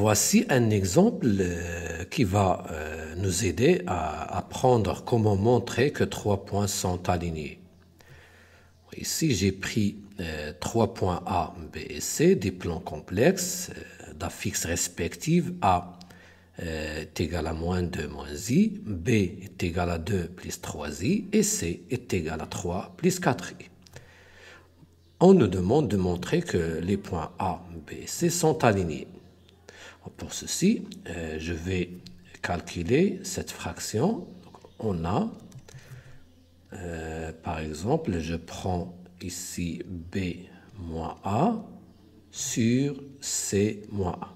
Voici un exemple qui va nous aider à apprendre comment montrer que trois points sont alignés. Ici, j'ai pris trois points A, B et C, des plans complexes d'affixes respectives. A est égal à moins 2 moins I, B est égal à 2 plus 3I et C est égal à 3 plus 4I. On nous demande de montrer que les points A, B et C sont alignés. Pour ceci, je vais calculer cette fraction. Donc, on a, par exemple, je prends ici B moins A sur C moins A.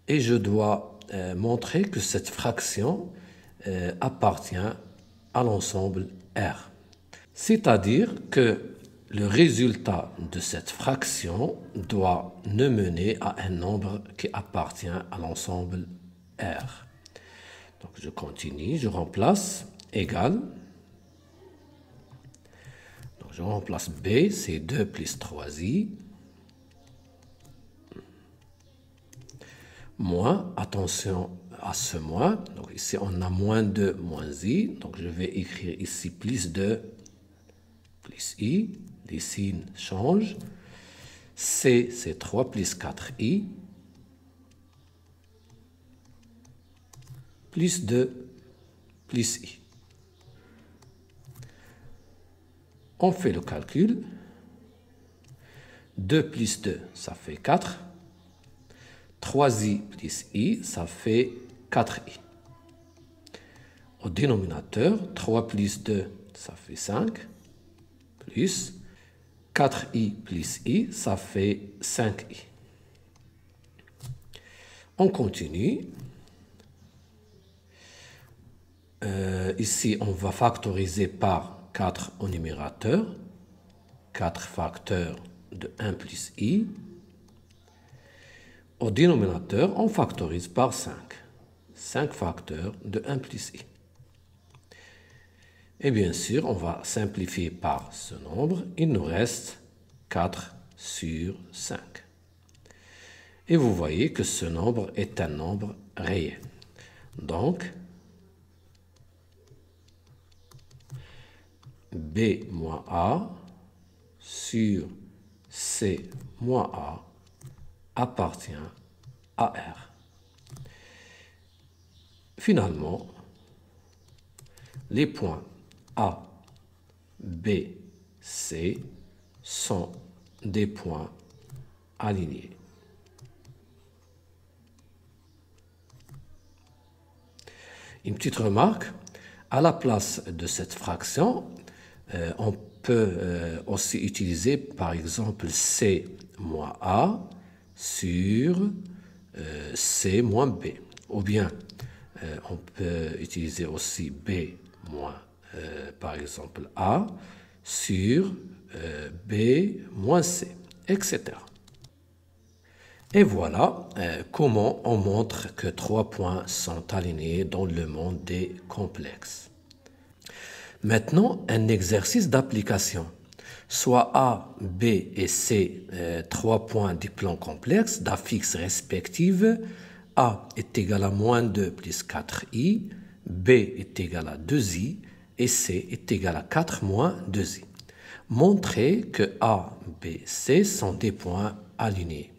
Et je dois montrer que cette fraction appartient à l'ensemble R. C'est-à-dire que le résultat de cette fraction doit nous mener à un nombre qui appartient à l'ensemble R. Donc je continue, je remplace égal. Donc je remplace B, c'est 2 plus 3I. Moins, attention à ce moins. Donc ici on a moins 2 moins I. Donc je vais écrire ici plus 2 plus I. Les signes changent. C, c'est 3 plus 4I. Plus 2 plus I. On fait le calcul. 2 plus 2, ça fait 4. 3I plus I, ça fait 4I. Au dénominateur, 3 plus 2, ça fait 5. Plus 4i plus i, ça fait 5i. On continue. Ici, on va factoriser par 4 au numérateur. 4 facteurs de 1 plus i. Au dénominateur, on factorise par 5. 5 facteurs de 1 plus i. Et bien sûr, on va simplifier par ce nombre. Il nous reste 4 sur 5. Et vous voyez que ce nombre est un nombre réel. Donc, B moins A sur C moins A appartient à R. Finalement, les points A, B, C sont des points alignés. Une petite remarque, à la place de cette fraction, on peut aussi utiliser par exemple C moins A sur C moins B. Ou bien on peut utiliser aussi B moins par exemple A sur B moins C, etc. Et voilà comment on montre que trois points sont alignés dans le monde des complexes. Maintenant, un exercice d'application. Soit A, B et C, trois points du plan complexe d'affixes respectives. A est égal à moins 2 plus 4i, B est égal à 2i et C est égal à 4 moins 2i. Montrez que A, B, C sont des points alignés.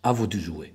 À vous de jouer.